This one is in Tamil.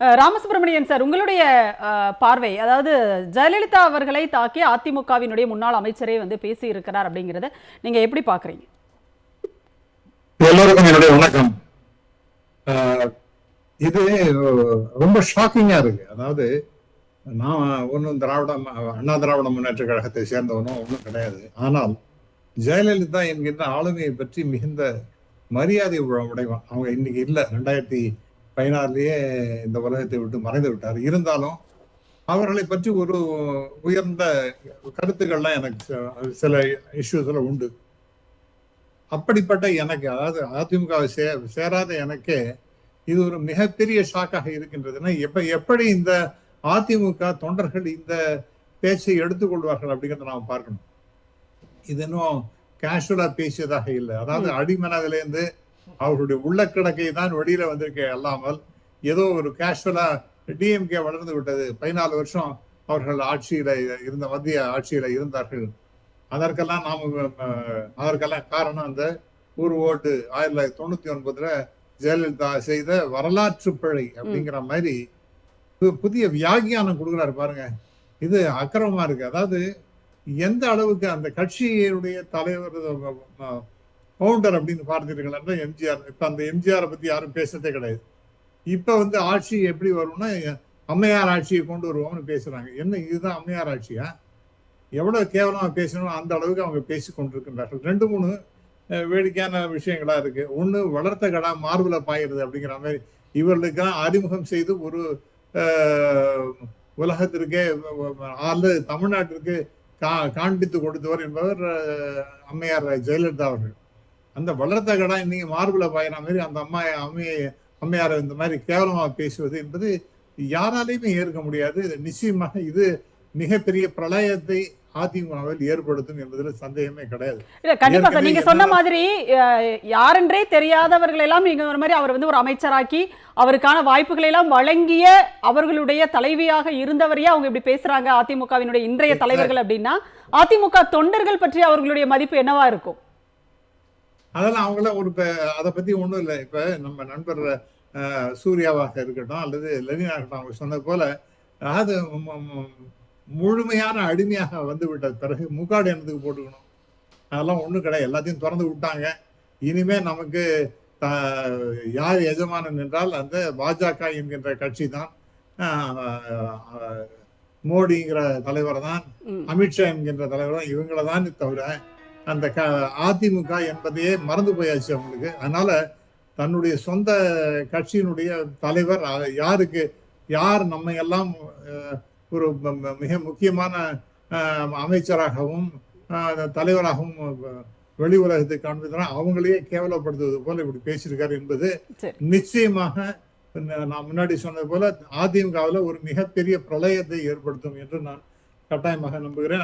ராமசுப்ரமணியன் சார், உங்களுடைய பார்வை, அதாவது ஜெயலலிதா அவர்களை தாக்கி அதிமுகவினுடைய முன்னாள் அமைச்சரே வந்து பேசி இருக்கிறார் அப்படிங்கறத நீங்க எப்படி பாக்குறீங்க? எல்லோருக்கும் என்னுடைய வணக்கம். இது ரொம்ப ஷாக்கிங்கா இருக்கு. அதாவது நான் ஒன்றும் அண்ணா திராவிட முன்னேற்ற கழகத்தை சேர்ந்தவனும் ஒன்றும் கிடையாது. ஆனால் ஜெயலலிதா என்கின்ற ஆளுமையை பற்றி மிகுந்த மரியாதை உடையவன். அவங்க இன்னைக்கு இல்லை, 2016 இந்த உலகத்தை விட்டு மறைந்து விட்டார். இருந்தாலும் அவர்களை பற்றி ஒரு உயர்ந்த கருத்துக்கள்லாம் எனக்கு சில இஷ்யூஸ்ல உண்டு. அப்படிப்பட்ட எனக்கு, அதாவது அதிமுகவை சேராத எனக்கே இது ஒரு மிகப்பெரிய ஷாக்காக இருக்கின்றதுன்னா, எப்படி இந்த அதிமுக தொண்டர்கள் இந்த பேச்சை எடுத்துக்கொள்வார்கள் அப்படிங்கிறத நாம் பார்க்கணும். இது இன்னும் கேஷுவலா பேசியதாக இல்லை. அதாவது அடிமனதிலேருந்து அவர்களுடைய உள்ளக்கிடக்கை தான் வெளியில வந்திருக்கே அல்லாமல் ஏதோ ஒரு கேஷுவலா டிஎம்கே வளர்ந்து விட்டது, 14 வருஷம் அவர்கள் ஆட்சியில இருந்த, மத்திய ஆட்சியில இருந்தார்கள், அதற்கெல்லாம் காரணம் அந்த ஒரு ஓட்டு 1999 ஜெயலலிதா செய்த வரலாற்று பிழை அப்படிங்கிற மாதிரி புதிய வியாகியானம் கொடுக்குறாரு பாருங்க. இது அக்கிரமமா இருக்கு. அதாவது எந்த அளவுக்கு அந்த கட்சியுடைய தலைவர் கவுண்டர் அப்படின்னு பார்த்துருக்கீங்களா எம்ஜிஆர். இப்ப அந்த எம்ஜிஆரை பத்தி யாரும் பேசுறதே கிடையாது. இப்ப ஆட்சி எப்படி வரும்னா அம்மையார் ஆட்சியை கொண்டு வருவோம்னு பேசுறாங்க. என்ன இதுதான் அம்மையார் ஆட்சியா? எவ்வளவு கேவலமா பேசணும் அந்த அளவுக்கு அவங்க பேசி கொண்டிருக்கின்றார்கள். 2-3 வேடிக்கையான விஷயங்களா இருக்கு. ஒண்ணு, வளர்த்த கடா மார்புல பாயிருது அப்படிங்கிற மாதிரி இவர்களுக்கெல்லாம் அறிமுகம் செய்து ஒரு உலகத்திற்கே அல்லது தமிழ்நாட்டிற்கு காண்பித்து கொடுத்தவர் என்பவர் அம்மையார் ஜெயலலிதா அவர்கள். அந்த வளர்த்த கடா இன்னைக்கு மார்புல பாயிற மாதிரி அந்த அம்மையாரை இந்த மாதிரி கேவலமா பேசுவது என்பது யாராலையுமே ஏற்க முடியாது. நிச்சயமாக இது மிகப்பெரிய பிரளயத்தை அதிமுகவில் ஏற்படுத்தும் என்பதில் சந்தேகமே கிடையாது. கண்டிப்பா சார், நீங்க சொன்ன மாதிரி யாரென்றே தெரியாதவர்கள் எல்லாம் நீங்க ஒரு மாதிரி அவர் ஒரு அமைச்சராக்கி அவருக்கான வாய்ப்புகளை எல்லாம் வழங்கிய அவர்களுடைய தலைவியாக இருந்தவரையே அவங்க இப்படி பேசுறாங்க அதிமுகவினுடைய இன்றைய தலைவர்கள் அப்படின்னா, அதிமுக தொண்டர்கள் பற்றி அவர்களுடைய மதிப்பு என்னவா இருக்கும்? அதெல்லாம் அவங்கள அதை பத்தி ஒண்ணும் இல்லை. இப்ப நம்ம நண்பர் சூர்யாவாக இருக்கட்டும் அல்லது லெனினா இருக்கட்டும், அவங்க சொன்னது போல, அதாவது முழுமையான அடிமையாக வந்து விட்ட பிறகு முக்காடு என்னதுக்கு போட்டுக்கணும்? அதெல்லாம் ஒண்ணும் கிடையாது. எல்லாத்தையும் திறந்து விட்டாங்க. இனிமே நமக்கு யார் எஜமானன் என்றால் அந்த பாஜக என்கின்ற கட்சி தான், மோடிங்கிற தலைவர் தான், அமித்ஷா என்கின்ற தலைவர் தான், இவங்கள தான் தவிர அந்த அதிமுக என்பதையே மறந்து போயாச்சு அவங்களுக்கு. அதனால தன்னுடைய சொந்த கட்சியினுடைய தலைவர் யார் நம்ம எல்லாம் ஒரு மிக முக்கியமான அமைச்சராகவும் தலைவராகவும் வெளி உலகத்தை காண்பித்தனா அவங்களையே கேவலப்படுத்துவது போல இப்படி பேசியிருக்காரு என்பது நிச்சயமாக நான் முன்னாடி சொன்னது போல அதிமுகவில் ஒரு மிகப்பெரிய பிரளயத்தை ஏற்படுத்தும் என்று நான் கட்டாயமாக நம்புகிறேன்.